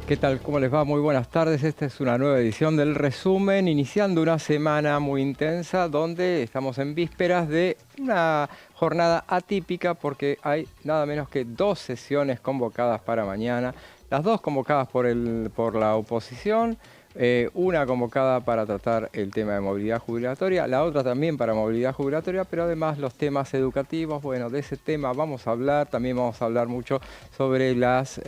¿Qué tal? ¿Cómo les va? Muy buenas tardes. Esta es una nueva edición del resumen, iniciando una semana muy intensa donde estamos en vísperas de una jornada atípica porque hay nada menos que 2 sesiones convocadas para mañana. Las dos convocadas por la oposición, una convocada para tratar el tema de movilidad jubilatoria, la otra también para movilidad jubilatoria, pero además los temas educativos. Bueno, de ese tema vamos a hablar. También vamos a hablar mucho sobre las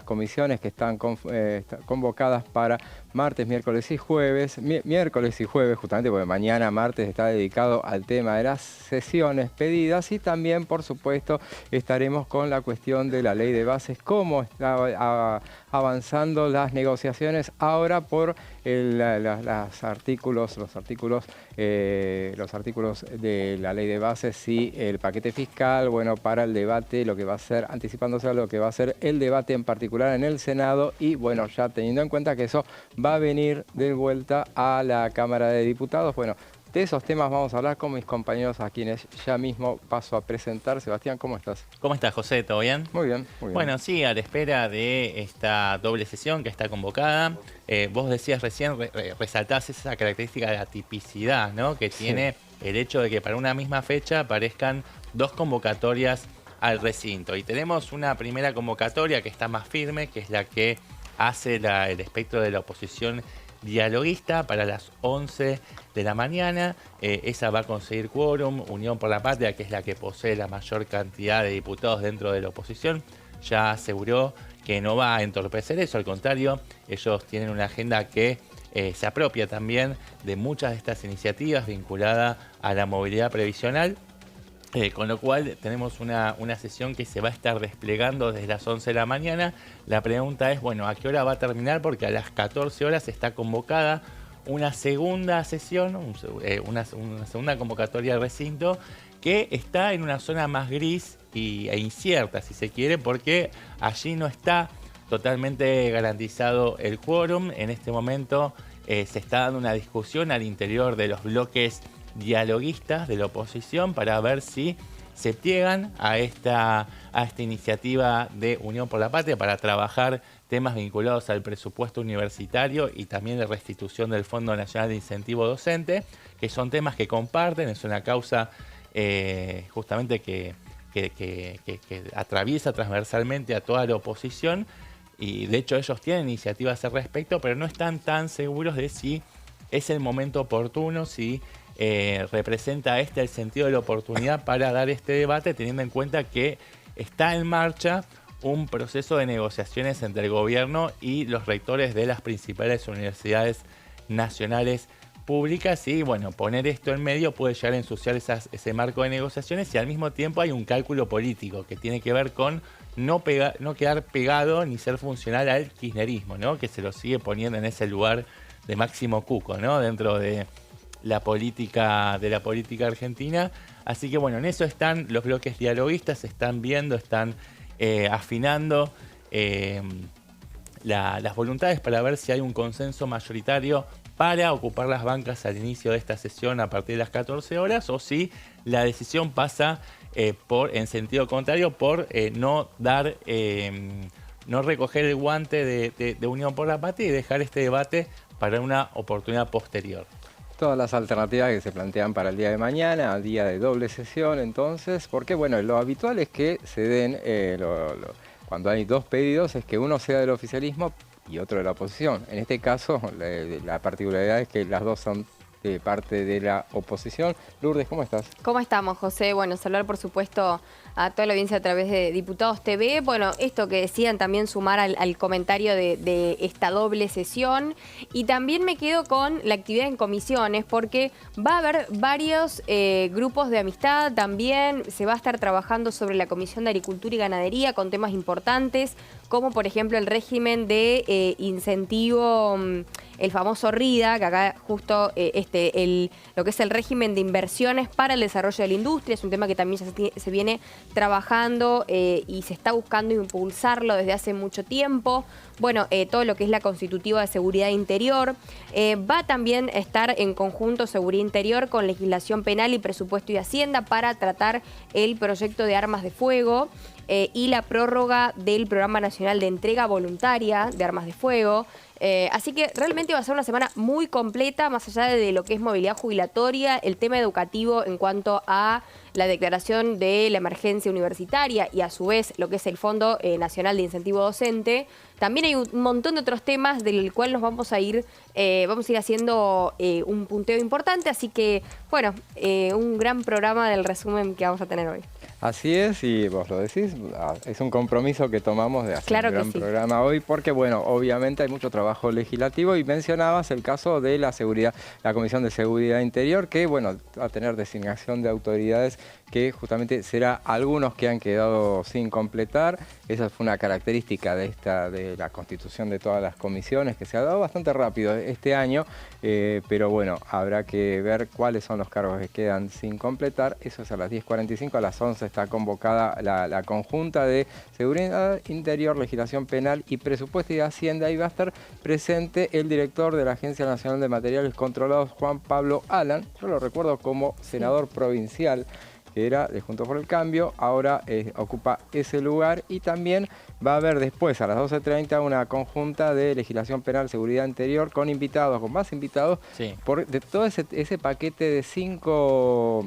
comisiones que están convocadas para martes, miércoles y jueves. Miércoles y jueves, justamente porque mañana martes está dedicado al tema de las sesiones pedidas, y también, por supuesto, estaremos con la cuestión de la ley de bases, cómo está avanzando las negociaciones ahora por los artículos de la ley de bases y el paquete fiscal, bueno, para el debate, lo que va a ser, anticipándose a lo que va a ser el debate en particular en el Senado, y bueno, ya teniendo en cuenta que eso va a venir de vuelta a la Cámara de Diputados. Bueno, de esos temas vamos a hablar con mis compañeros, a quienes ya mismo paso a presentar. Sebastián, ¿cómo estás? ¿Cómo estás, José? ¿Todo bien? Muy bien, muy bien. Bueno, sí, a la espera de esta doble sesión que está convocada. Vos decías recién, resaltás esa característica de atipicidad, ¿no? Que tiene el hecho de que para una misma fecha aparezcan dos convocatorias al recinto. Y tenemos una primera convocatoria que está más firme, que es la que hace el espectro de la oposición dialoguista para las 11 de la mañana. Esa va a conseguir quórum. Unión por la Patria, que es la que posee la mayor cantidad de diputados dentro de la oposición, ya aseguró que no va a entorpecer eso. Al contrario, ellos tienen una agenda que se apropia también de muchas de estas iniciativas vinculadas a la movilidad previsional. Con lo cual tenemos una sesión que se va a estar desplegando desde las 11 de la mañana. La pregunta es, bueno, ¿a qué hora va a terminar? Porque a las 14 horas está convocada una segunda sesión, una segunda convocatoria al recinto, que está en una zona más gris e incierta, si se quiere, porque allí no está totalmente garantizado el quórum. En este momento se está dando una discusión al interior de los bloques dialoguistas de la oposición para ver si se pliegan a esta iniciativa de Unión por la Patria para trabajar temas vinculados al presupuesto universitario y también la restitución del Fondo Nacional de Incentivo Docente, que son temas que comparten. Es una causa justamente que atraviesa transversalmente a toda la oposición, y de hecho ellos tienen iniciativas al respecto, pero no están tan seguros de si es el momento oportuno, si representa el sentido de la oportunidad para dar este debate, teniendo en cuenta que está en marcha un proceso de negociaciones entre el gobierno y los rectores de las principales universidades nacionales públicas. Y bueno, poner esto en medio puede llegar a ensuciar ese marco de negociaciones, y al mismo tiempo hay un cálculo político que tiene que ver con no quedar pegado ni ser funcional al kirchnerismo, ¿no? Que se lo sigue poniendo en ese lugar de máximo cuco, ¿no? Dentro de la política argentina. Así que bueno, en eso están los bloques dialoguistas, están viendo, están afinando las voluntades para ver si hay un consenso mayoritario para ocupar las bancas al inicio de esta sesión a partir de las 14 horas, o si la decisión pasa en sentido contrario, por no recoger el guante de Unión por la Patria y dejar este debate para una oportunidad posterior. Todas las alternativas que se plantean para el día de mañana, al día de doble sesión, entonces, porque bueno, lo habitual es que se den, cuando hay dos pedidos, es que uno sea del oficialismo y otro de la oposición. En este caso, la particularidad es que las dos son de parte de la oposición. Lourdes, ¿cómo estás? ¿Cómo estamos, José? Bueno, saludar, por supuesto, a toda la audiencia a través de Diputados TV. Bueno, esto que decían, también sumar al comentario de esta doble sesión. Y también me quedo con la actividad en comisiones, porque va a haber varios grupos de amistad. También se va a estar trabajando sobre la Comisión de Agricultura y Ganadería con temas importantes, como por ejemplo el régimen de incentivo, el famoso RIDA, que acá justo lo que es el régimen de inversiones para el desarrollo de la industria. Es un tema que también ya se viene trabajando y se está buscando impulsarlo desde hace mucho tiempo. Bueno, todo lo que es la constitutiva de seguridad interior. Va también a estar en conjunto seguridad interior con legislación penal y presupuesto y hacienda para tratar el proyecto de armas de fuego. y la prórroga del Programa Nacional de Entrega Voluntaria de Armas de Fuego. Así que realmente va a ser una semana muy completa, más allá de lo que es movilidad jubilatoria, el tema educativo en cuanto a la declaración de la emergencia universitaria y a su vez lo que es el Fondo Nacional de Incentivo Docente. También hay un montón de otros temas del cual nos vamos a ir haciendo un punteo importante, así que bueno, un gran programa del resumen que vamos a tener hoy. Así es, y vos lo decís, es un compromiso que tomamos de hacer Claro un que gran sí. programa hoy, porque bueno, obviamente hay mucho trabajo legislativo y mencionabas el caso de la seguridad, la Comisión de Seguridad Interior, que bueno, va a tener designación de autoridades que justamente será algunos que han quedado sin completar. Esa fue una característica de la constitución de todas las comisiones, que se ha dado bastante rápido este año, pero bueno, habrá que ver cuáles son los cargos que quedan sin completar. Eso es a las 10:45, a las 11 está convocada la conjunta de Seguridad Interior, Legislación Penal y Presupuesto y Hacienda, y va a estar presente el director de la Agencia Nacional de Materiales Controlados, Juan Pablo Alan. Yo lo recuerdo como senador provincial, que era de Juntos por el Cambio, ahora ocupa ese lugar, y también va a haber después a las 12:30 una conjunta de legislación penal, seguridad interior, con invitados, con más invitados, Sí. de todo ese paquete de cinco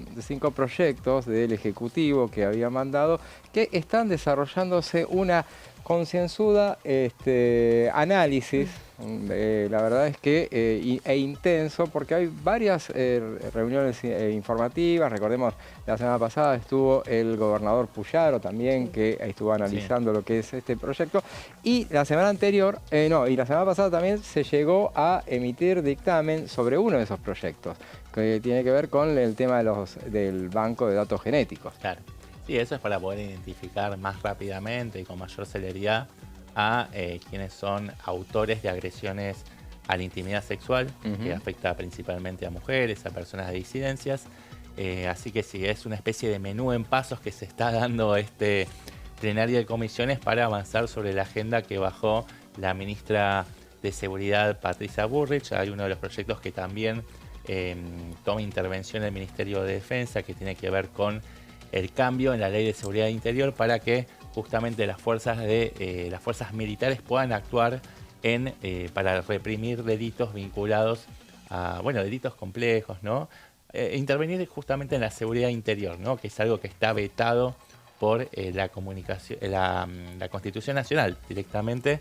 proyectos del Ejecutivo que había mandado, que están desarrollándose una concienzuda análisis. La verdad es que e intenso, porque hay varias reuniones informativas. Recordemos, la semana pasada estuvo el gobernador Puyaro también, que estuvo analizando lo que es este proyecto, y la semana anterior, y la semana pasada también se llegó a emitir dictamen sobre uno de esos proyectos, que tiene que ver con el tema del banco de datos genéticos. Claro. Sí, eso es para poder identificar más rápidamente y con mayor celeridad a quienes son autores de agresiones a la intimidad sexual, que afecta principalmente a mujeres, a personas de disidencias. Así que sí, es una especie de menú en pasos que se está dando este plenario de comisiones para avanzar sobre la agenda que bajó la ministra de Seguridad, Patricia Bullrich. Hay uno de los proyectos que también toma intervención el Ministerio de Defensa, que tiene que ver con el cambio en la Ley de Seguridad Interior para que justamente las fuerzas militares puedan actuar para reprimir delitos vinculados a delitos complejos, ¿no? Intervenir justamente en la seguridad interior, ¿no? Que es algo que está vetado por la Constitución Nacional directamente.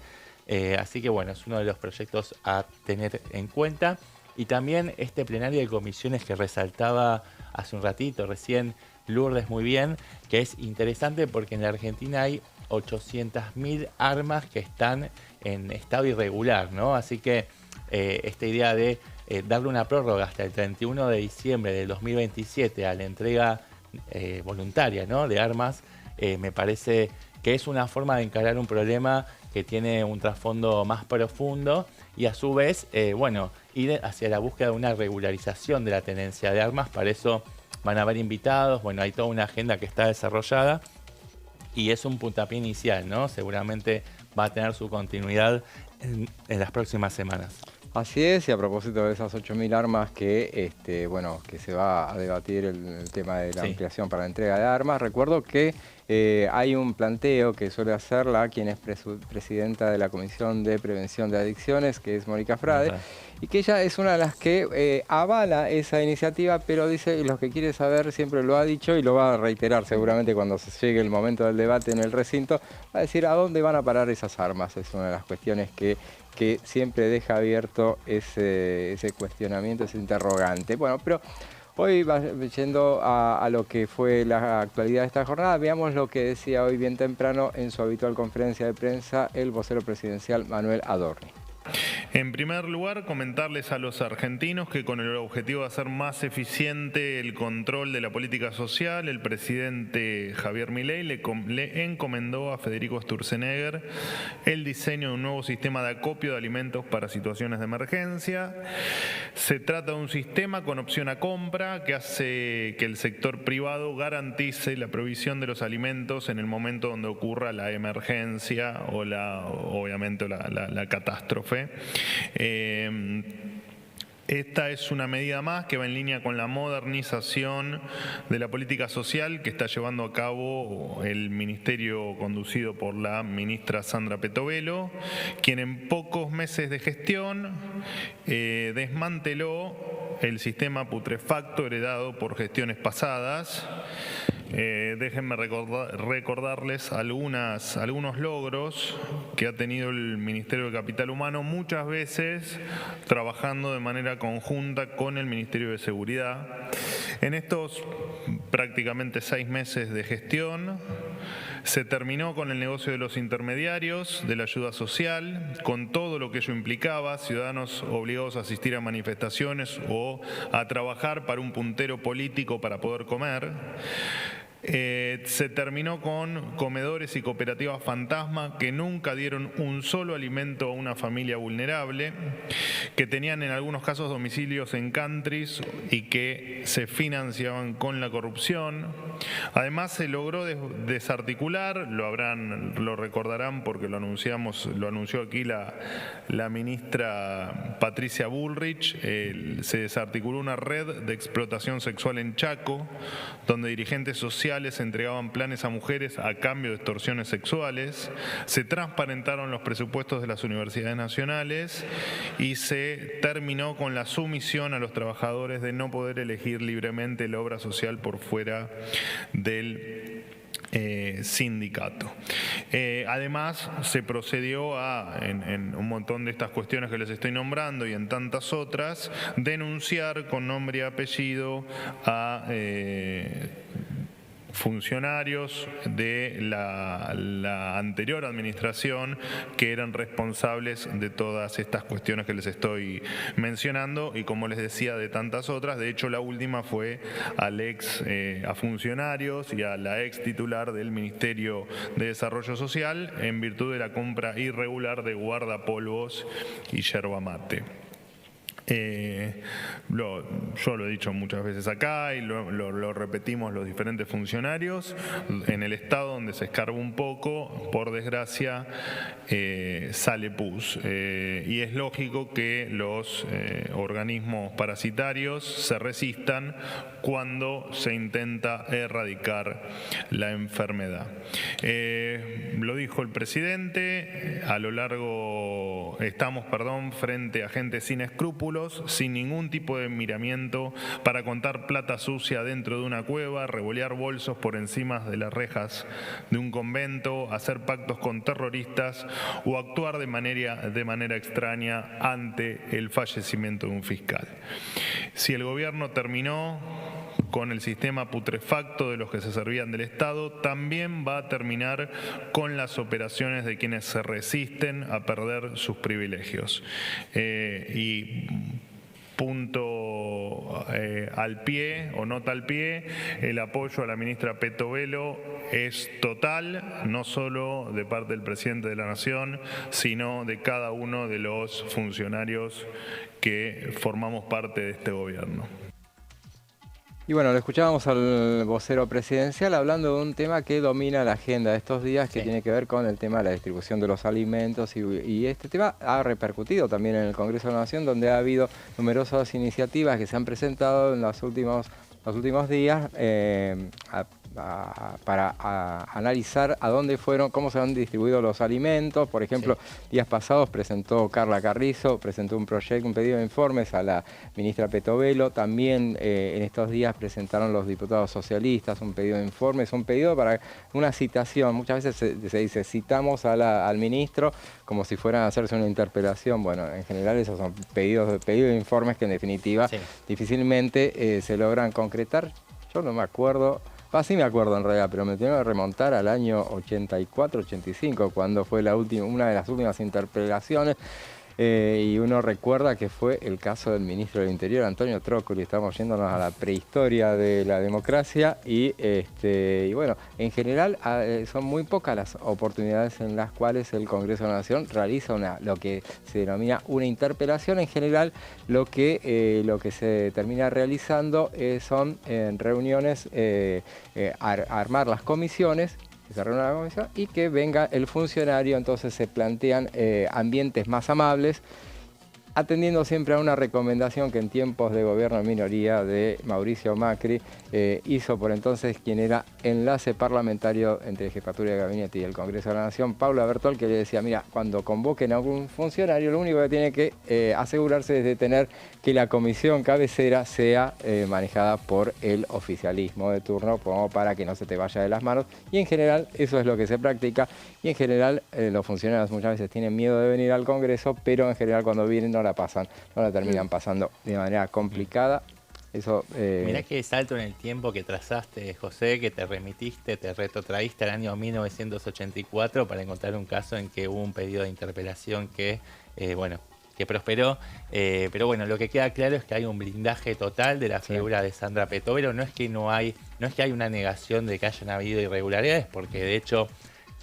Así que bueno, es uno de los proyectos a tener en cuenta. Y también este plenario de comisiones que resaltaba hace un ratito recién Lourdes muy bien, que es interesante porque en la Argentina hay 800.000 armas que están en estado irregular, ¿no? Así que esta idea de darle una prórroga hasta el 31 de diciembre del 2027 a la entrega voluntaria, ¿no?, de armas, me parece que es una forma de encarar un problema que tiene un trasfondo más profundo y a su vez, ir hacia la búsqueda de una regularización de la tenencia de armas. Para eso van a haber invitados, hay toda una agenda que está desarrollada y es un puntapié inicial, ¿no? Seguramente va a tener su continuidad en las próximas semanas. Así es, y a propósito de esas 8.000 armas que se va a debatir el tema de la ampliación para la entrega de armas, recuerdo que hay un planteo que suele hacerla quien es presidenta de la Comisión de Prevención de Adicciones, que es Mónica Frade, y que ella es una de las que avala esa iniciativa, pero dice lo que quiere saber, siempre lo ha dicho y lo va a reiterar seguramente cuando se llegue el momento del debate en el recinto, va a decir a dónde van a parar esas armas. Es una de las cuestiones que siempre deja abierto ese cuestionamiento, ese interrogante. Bueno, pero hoy, yendo a lo que fue la actualidad de esta jornada, veamos lo que decía hoy bien temprano en su habitual conferencia de prensa el vocero presidencial Manuel Adorni. En primer lugar, comentarles a los argentinos que con el objetivo de hacer más eficiente el control de la política social, el presidente Javier Milei le encomendó a Federico Sturzenegger el diseño de un nuevo sistema de acopio de alimentos para situaciones de emergencia. Se trata de un sistema con opción a compra que hace que el sector privado garantice la provisión de los alimentos en el momento donde ocurra la emergencia o obviamente la catástrofe. Esta es una medida más que va en línea con la modernización de la política social que está llevando a cabo el ministerio conducido por la ministra Sandra Petovelo, quien en pocos meses de gestión desmanteló el sistema putrefacto heredado por gestiones pasadas. Déjenme recordarles algunos logros que ha tenido el Ministerio de Capital Humano, muchas veces trabajando de manera conjunta con el Ministerio de Seguridad. En estos prácticamente 6 meses de gestión, se terminó con el negocio de los intermediarios, de la ayuda social, con todo lo que ello implicaba, ciudadanos obligados a asistir a manifestaciones o a trabajar para un puntero político para poder comer. Se terminó con comedores y cooperativas fantasma que nunca dieron un solo alimento a una familia vulnerable, que tenían en algunos casos domicilios en countries y que se financiaban con la corrupción. Además se logró desarticular, lo recordarán porque lo anunció aquí la ministra Patricia Bullrich, se desarticuló una red de explotación sexual en Chaco, donde dirigentes sociales entregaban planes a mujeres a cambio de extorsiones sexuales, se transparentaron los presupuestos de las universidades nacionales y se terminó con la sumisión a los trabajadores de no poder elegir libremente la obra social por fuera del sindicato. Además, se procedió en un montón de estas cuestiones que les estoy nombrando y en tantas otras, denunciar con nombre y apellido a funcionarios de la anterior administración que eran responsables de todas estas cuestiones que les estoy mencionando y, como les decía, de tantas otras. De hecho, la última fue a funcionarios y a la ex titular del Ministerio de Desarrollo Social en virtud de la compra irregular de guardapolvos y yerba mate. Yo lo he dicho muchas veces acá y lo repetimos los diferentes funcionarios. En el estado donde se escarba un poco, por desgracia, sale pus. Y es lógico que los organismos parasitarios se resistan cuando se intenta erradicar la enfermedad. Lo dijo el presidente, estamos frente a gente sin escrúpulos, sin ningún tipo de miramiento, para contar plata sucia dentro de una cueva, revolear bolsos por encima de las rejas de un convento, hacer pactos con terroristas o actuar de manera extraña ante el fallecimiento de un fiscal. Si el gobierno terminó con el sistema putrefacto de los que se servían del Estado, también va a terminar con las operaciones de quienes se resisten a perder sus privilegios. Y punto al pie o nota al pie, el apoyo a la ministra Petovelo es total, no solo de parte del presidente de la Nación, sino de cada uno de los funcionarios que formamos parte de este gobierno. Y bueno, lo escuchábamos al vocero presidencial hablando de un tema que domina la agenda de estos días, que tiene que ver con el tema de la distribución de los alimentos, y este tema ha repercutido también en el Congreso de la Nación, donde ha habido numerosas iniciativas que se han presentado en los últimos días para analizar a dónde fueron, cómo se han distribuido los alimentos. Por ejemplo, días pasados presentó Carla Carrizo, presentó un pedido de informes a la ministra Petovelo. También en estos días presentaron los diputados socialistas un pedido de informes, un pedido para una citación. Muchas veces se dice, citamos al ministro como si fueran a hacerse una interpelación. Bueno, en general esos son pedidos de informes que en definitiva difícilmente se logran concretar. Yo no me acuerdo. Sí me acuerdo en realidad, pero me tengo que remontar al año 84, 85, cuando fue una de las últimas interpelaciones. Y uno recuerda que fue el caso del ministro del Interior, Antonio Trócoli. Estamos yéndonos a la prehistoria de la democracia y bueno, en general son muy pocas las oportunidades en las cuales el Congreso de la Nación realiza lo que se denomina una interpelación. En general lo que se termina realizando son reuniones, armar las comisiones, que se reúna la comisión y que venga el funcionario. Entonces se plantean ambientes más amables atendiendo siempre a una recomendación que en tiempos de gobierno en minoría de Mauricio Macri hizo por entonces quien era enlace parlamentario entre Jefatura de Gabinete y el Congreso de la Nación, Paula Bertol, que le decía, mira, cuando convoquen a algún funcionario, lo único que tiene que asegurarse es de tener que la comisión cabecera sea manejada por el oficialismo de turno, como para que no se te vaya de las manos. Y en general eso es lo que se practica, y en general los funcionarios muchas veces tienen miedo de venir al Congreso, pero en general cuando vienen no la terminan pasando de manera complicada. Eso, Mirá qué salto en el tiempo que trazaste, José, que te remitiste, te retrotraíste al año 1984 para encontrar un caso en que hubo un pedido de interpelación que, que prosperó. Pero bueno, lo que queda claro es que hay un blindaje total de la figura de Sandra Petovelo. No es que hay una negación de que hayan habido irregularidades, porque de hecho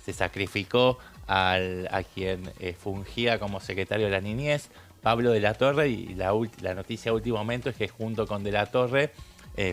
se sacrificó a quien fungía como secretario de la Niñez, Pablo de la Torre, y la noticia de último momento es que junto con de la Torre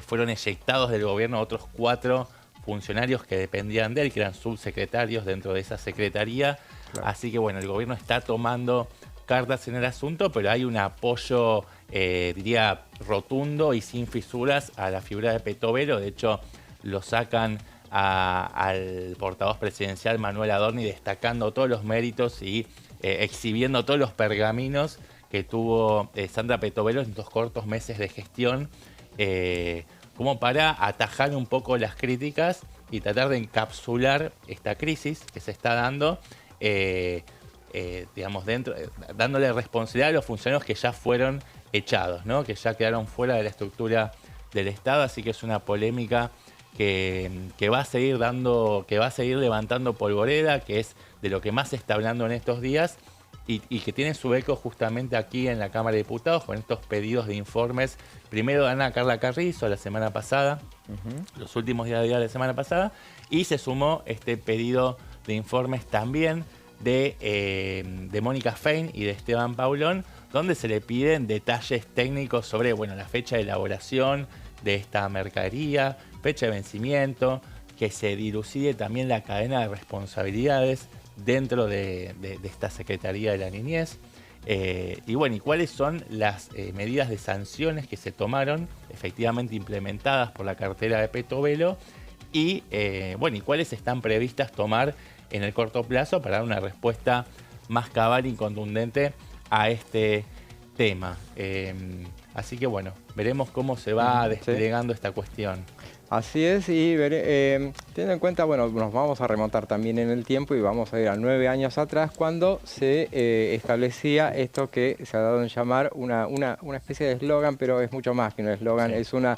fueron eyectados del gobierno otros 4 funcionarios que dependían de él, que eran subsecretarios dentro de esa secretaría. Claro. Así que bueno, el gobierno está tomando cartas en el asunto, pero hay un apoyo, diría, rotundo y sin fisuras a la figura de Petovelo. De hecho, lo sacan al portavoz presidencial Manuel Adorni destacando todos los méritos y exhibiendo todos los pergaminos que tuvo Sandra Petovelo en estos cortos meses de gestión, como para atajar un poco las críticas y tratar de encapsular esta crisis que se está dando, digamos, dándole responsabilidad a los funcionarios que ya fueron echados, ¿no? Que ya quedaron fuera de la estructura del Estado. Así que es una polémica que va a seguir levantando polvoreda, que es de lo que más se está hablando en estos días, y que tiene su eco justamente aquí en la Cámara de Diputados con estos pedidos de informes. Primero de Ana Carla Carrizo la semana pasada, los últimos días de la semana pasada, y se sumó este pedido de informes también de Mónica Fein y de Esteban Paulón, donde se le piden detalles técnicos sobre la fecha de elaboración de esta mercadería, fecha de vencimiento, que se dilucide también la cadena de responsabilidades dentro de esta Secretaría de la Niñez. Y cuáles son las medidas de sanciones que se tomaron, efectivamente implementadas por la cartera de Petovelo, y cuáles están previstas tomar en el corto plazo para dar una respuesta más cabal y contundente a este tema. Así que veremos cómo se va desplegando esta cuestión. Así es, y teniendo en cuenta, nos vamos a remontar también en el tiempo y vamos a ir a 9 años atrás, cuando se establecía esto que se ha dado en llamar una especie de eslogan, pero es mucho más que un eslogan, es una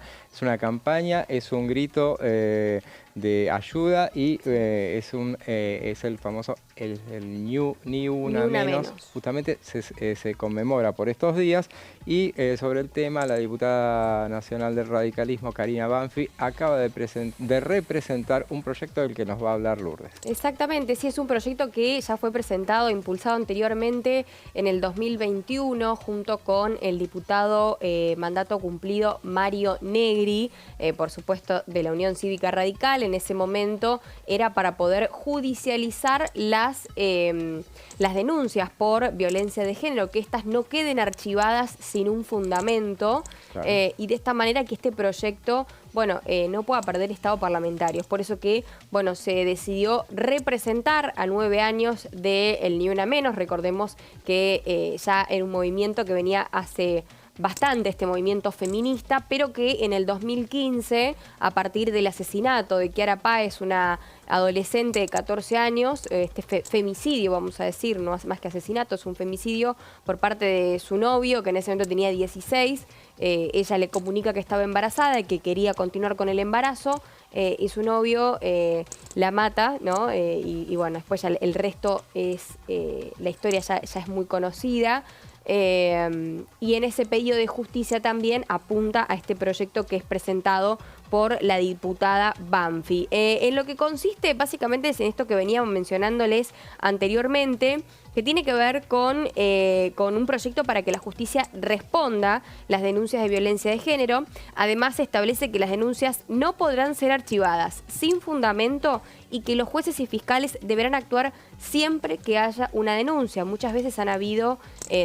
campaña, es un grito de ayuda, y es el famoso ni una menos. Justamente se conmemora por estos días, y sobre el tema la diputada nacional del radicalismo, Karina Banfi, acaba de representar un proyecto del que nos va a hablar Lourdes. Exactamente, sí, es un proyecto que ya fue presentado, impulsado anteriormente en el 2021 junto con el diputado mandato cumplido Mario Negri, por supuesto de la Unión Cívica Radical. En ese momento era para poder judicializar las denuncias por violencia de género, que estas no queden archivadas sin un fundamento, claro. Y de esta manera que este proyecto no pueda perder estado parlamentario. Es por eso que se decidió representar a 9 años del Ni Una Menos. Recordemos que ya era un movimiento que venía hace bastante, este movimiento feminista, pero que en el 2015, a partir del asesinato de Kiara Páez, una adolescente de 14 años, este femicidio, vamos a decir, no más que asesinato, es un femicidio por parte de su novio, que en ese momento tenía 16. Ella le comunica que estaba embarazada y que quería continuar con el embarazo, y su novio la mata, ¿no? Después ya el resto es, la historia ya es muy conocida. Y en ese pedido de justicia también apunta a este proyecto que es presentado por la diputada Banfi. En lo que consiste básicamente es en esto que veníamos mencionándoles anteriormente, que tiene que ver con un proyecto para que la justicia responda las denuncias de violencia de género. Además, se establece que las denuncias no podrán ser archivadas sin fundamento y que los jueces y fiscales deberán actuar siempre que haya una denuncia. Muchas veces han habido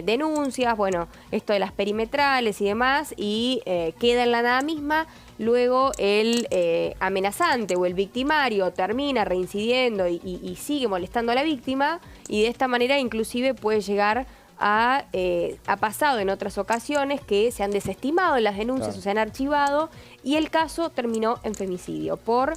denuncias, bueno, esto de las perimetrales y demás, y queda en la nada misma. Luego el amenazante o el victimario termina reincidiendo y sigue molestando a la víctima, y de esta manera inclusive puede llegar ha pasado en otras ocasiones que se han desestimado las denuncias o se han archivado, y el caso terminó en femicidio por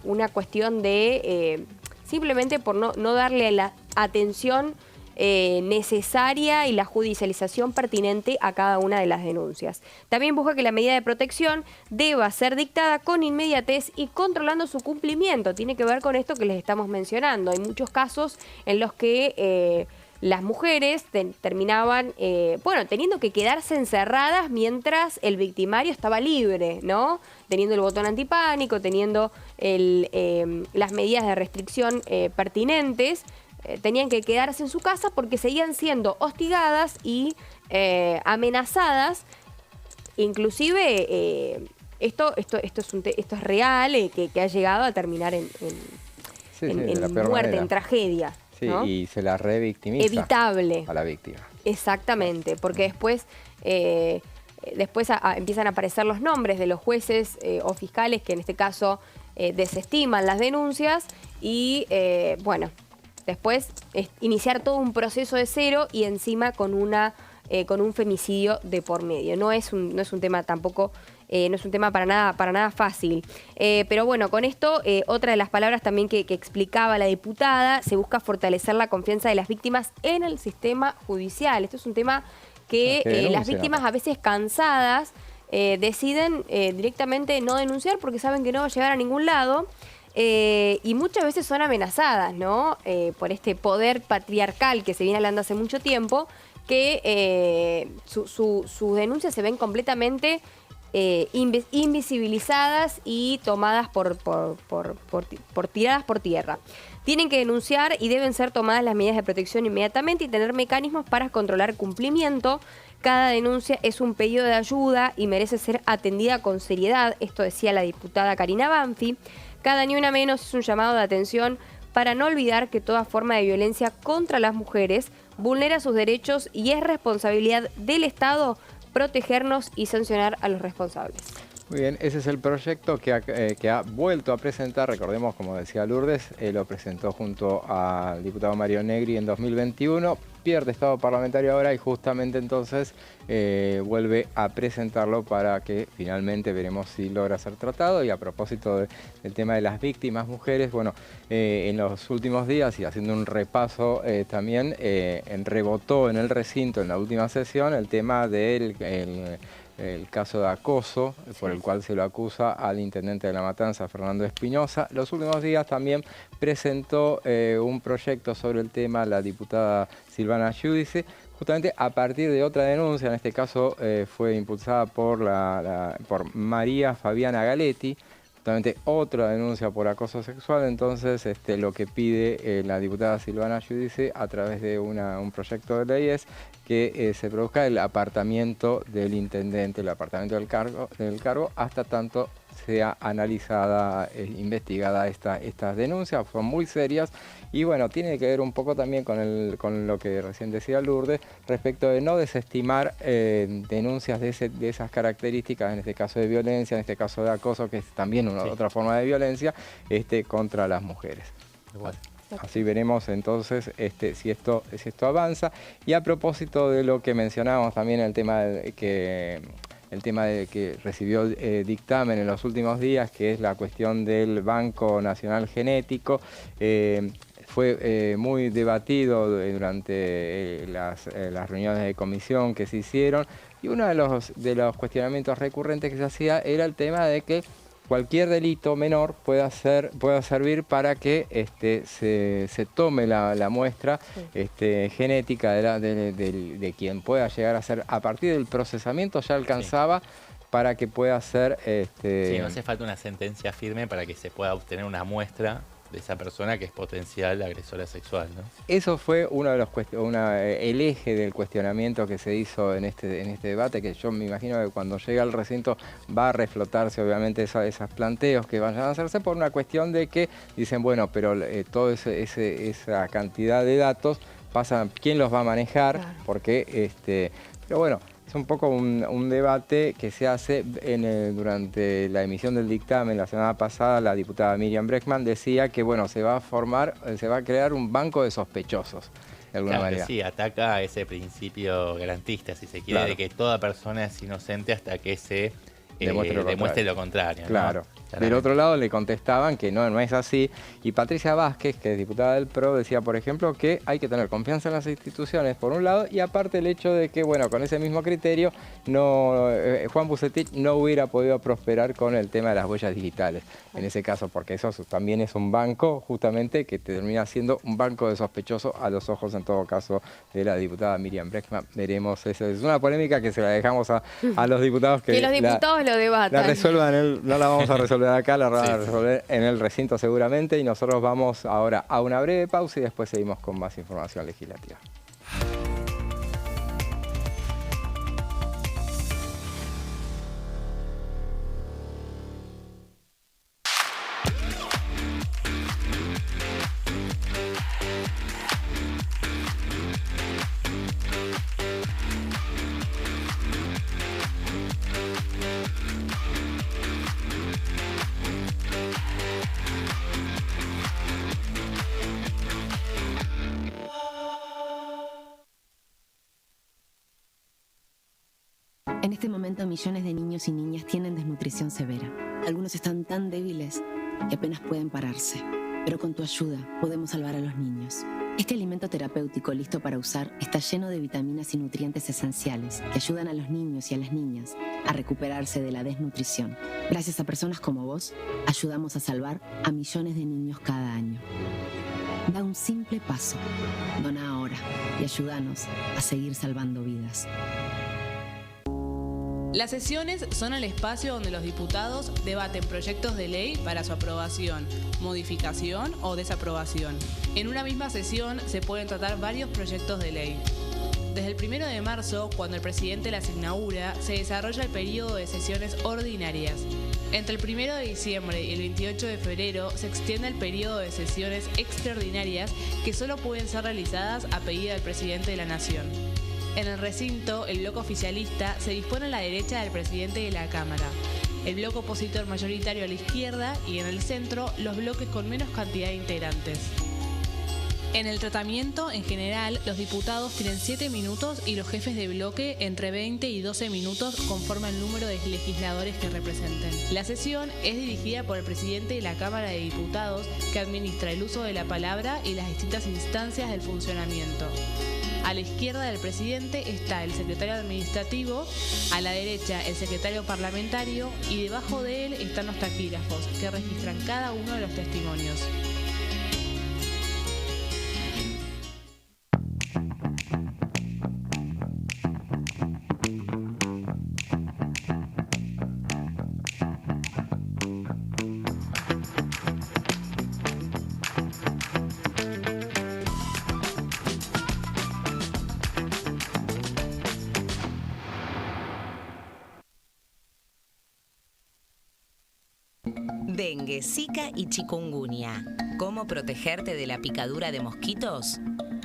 una cuestión de simplemente por no darle la atención necesaria y la judicialización pertinente a cada una de las denuncias. También busca que la medida de protección deba ser dictada con inmediatez y controlando su cumplimiento. Tiene que ver con esto que les estamos mencionando. Hay muchos casos en los que las mujeres terminaban, teniendo que quedarse encerradas mientras el victimario estaba libre, ¿no? Teniendo el botón antipánico, teniendo las medidas de restricción pertinentes. Tenían que quedarse en su casa porque seguían siendo hostigadas y amenazadas. Inclusive esto es real, que ha llegado a terminar en muerte, manera. En tragedia. Sí, ¿no? y se la revictimiza evitable a la víctima. Exactamente, porque después empiezan a aparecer los nombres de los jueces o fiscales que en este caso desestiman las denuncias y después iniciar todo un proceso de cero y encima con un femicidio de por medio. No es un tema tampoco, no es un tema para nada fácil. Pero bueno, con esto, otra de las palabras también que explicaba la diputada, se busca fortalecer la confianza de las víctimas en el sistema judicial. Esto es un tema que las víctimas a veces cansadas deciden directamente no denunciar porque saben que no va a llegar a ningún lado. Y muchas veces son amenazadas, ¿no? Por este poder patriarcal que se viene hablando hace mucho tiempo, que sus denuncias se ven completamente invisibilizadas y tomadas tiradas por tierra. Tienen que denunciar y deben ser tomadas las medidas de protección inmediatamente y tener mecanismos para controlar cumplimiento. Cada denuncia es un pedido de ayuda y merece ser atendida con seriedad. Esto decía la diputada Karina Banfi. Cada ni una menos es un llamado de atención para no olvidar que toda forma de violencia contra las mujeres vulnera sus derechos y es responsabilidad del Estado protegernos y sancionar a los responsables. Muy bien, ese es el proyecto que ha vuelto a presentar, recordemos, como decía Lourdes, lo presentó junto al diputado Mario Negri en 2021, pierde estado parlamentario ahora y justamente entonces vuelve a presentarlo para que finalmente veremos si logra ser tratado. Y a propósito del tema de las víctimas mujeres, bueno, en los últimos días y haciendo un repaso también rebotó en el recinto en la última sesión el tema del el caso de acoso por el cual se lo acusa al intendente de La Matanza, Fernando Espinosa. Los últimos días también presentó un proyecto sobre el tema la diputada Silvana Giudice, justamente a partir de otra denuncia, en este caso fue impulsada por María Fabiana Galetti, justamente otra denuncia por acoso sexual. Entonces lo que pide la diputada Silvana Giudice a través de un proyecto de ley es que se produzca el apartamiento del intendente, el apartamiento del cargo hasta tanto sea analizada, investigada estas denuncias. Son muy serias y bueno, tiene que ver un poco también con lo que recién decía Lourdes respecto de no desestimar denuncias de esas características, en este caso de violencia, en este caso de acoso, que es también otra forma de violencia contra las mujeres. Igual. Así veremos entonces si esto avanza. Y a propósito de lo que mencionábamos también, el tema de que recibió dictamen en los últimos días, que es la cuestión del Banco Nacional Genético, fue muy debatido durante las reuniones de comisión que se hicieron, y uno de los cuestionamientos recurrentes que se hacía era el tema de que cualquier delito menor pueda servir para que se tome la muestra genética de quien pueda llegar a ser, a partir del procesamiento ya alcanzaba para que pueda ser... Sí, no hace falta una sentencia firme para que se pueda obtener una muestra de esa persona que es potencial agresora sexual, ¿no? Eso fue uno de los el eje del cuestionamiento que se hizo en este debate, que yo me imagino que cuando llega al recinto va a reflotarse obviamente esos planteos que vayan a hacerse por una cuestión de que dicen, bueno, pero toda esa cantidad de datos pasan, ¿quién los va a manejar? Claro. Porque, pero bueno, es un poco un debate que se hace durante la emisión del dictamen la semana pasada. La diputada Miriam Bregman decía que bueno, se va a crear un banco de sospechosos, de alguna manera. Sí, ataca ese principio garantista, si se quiere, claro, de que toda persona es inocente hasta que se demuestre lo contrario. Claro. ¿No? Del otro lado le contestaban que no es así. Y Patricia Vázquez, que es diputada del PRO, decía, por ejemplo, que hay que tener confianza en las instituciones, por un lado, y aparte el hecho de que, bueno, con ese mismo criterio, Juan Bucetich no hubiera podido prosperar con el tema de las huellas digitales. En ese caso, porque eso también es un banco, justamente, que termina siendo un banco de sospechosos a los ojos, en todo caso, de la diputada Miriam Bregman. Veremos, eso es una polémica que se la dejamos a los diputados que los diputados lo debatan. La resuelvan, no la vamos a resolver acá, la van a resolver en el recinto seguramente, y nosotros vamos ahora a una breve pausa y después seguimos con más información legislativa. En este momento, millones de niños y niñas tienen desnutrición severa. Algunos están tan débiles que apenas pueden pararse. Pero con tu ayuda podemos salvar a los niños. Este alimento terapéutico listo para usar está lleno de vitaminas y nutrientes esenciales que ayudan a los niños y a las niñas a recuperarse de la desnutrición. Gracias a personas como vos, ayudamos a salvar a millones de niños cada año. Da un simple paso. Dona ahora y ayúdanos a seguir salvando vidas. Las sesiones son el espacio donde los diputados debaten proyectos de ley para su aprobación, modificación o desaprobación. En una misma sesión se pueden tratar varios proyectos de ley. Desde el 1 de marzo, cuando el presidente las inaugura, se desarrolla el periodo de sesiones ordinarias. Entre el 1 de diciembre y el 28 de febrero se extiende el periodo de sesiones extraordinarias que solo pueden ser realizadas a pedido del presidente de la Nación. En el recinto, el bloque oficialista se dispone a la derecha del presidente de la Cámara, el bloque opositor mayoritario a la izquierda y en el centro los bloques con menos cantidad de integrantes. En el tratamiento, en general, los diputados tienen 7 minutos y los jefes de bloque entre 20 y 12 minutos conforme al número de legisladores que representen. La sesión es dirigida por el presidente de la Cámara de Diputados, que administra el uso de la palabra y las distintas instancias del funcionamiento. A la izquierda del presidente está el secretario administrativo, a la derecha el secretario parlamentario y debajo de él están los taquígrafos, que registran cada uno de los testimonios. Dengue, Zika y chikungunya. ¿Cómo protegerte de la picadura de mosquitos?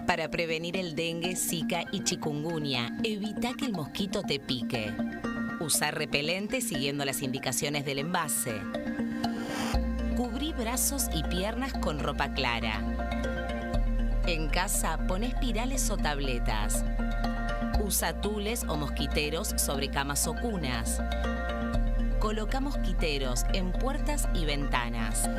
Para prevenir el dengue, Zika y chikungunya, evita que el mosquito te pique. Usar repelente siguiendo las indicaciones del envase. Cubrí brazos y piernas con ropa clara. En casa, pon espirales o tabletas. Usa tules o mosquiteros sobre camas o cunas. Coloca mosquiteros en puertas y ventanas.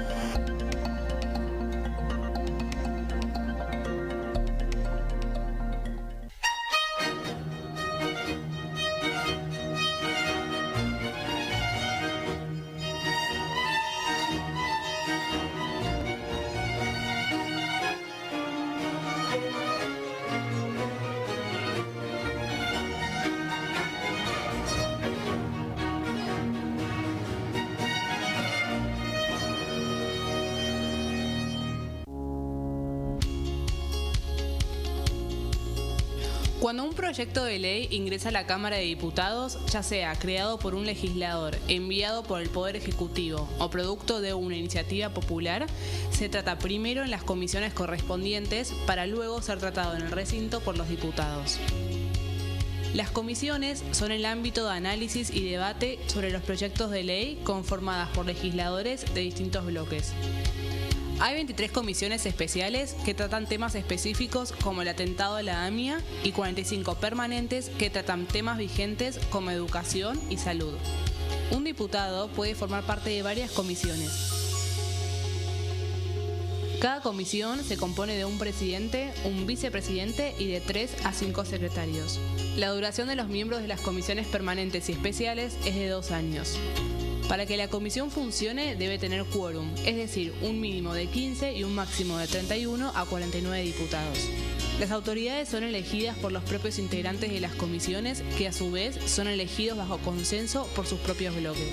Cuando un proyecto de ley ingresa a la Cámara de Diputados, ya sea creado por un legislador, enviado por el Poder Ejecutivo o producto de una iniciativa popular, se trata primero en las comisiones correspondientes para luego ser tratado en el recinto por los diputados. Las comisiones son el ámbito de análisis y debate sobre los proyectos de ley conformadas por legisladores de distintos bloques. Hay 23 comisiones especiales que tratan temas específicos como el atentado a la AMIA y 45 permanentes que tratan temas vigentes como educación y salud. Un diputado puede formar parte de varias comisiones. Cada comisión se compone de un presidente, un vicepresidente y de 3 a 5 secretarios. La duración de los miembros de las comisiones permanentes y especiales es de 2 años. Para que la comisión funcione debe tener quórum, es decir, un mínimo de 15 y un máximo de 31 a 49 diputados. Las autoridades son elegidas por los propios integrantes de las comisiones, que a su vez son elegidos bajo consenso por sus propios bloques.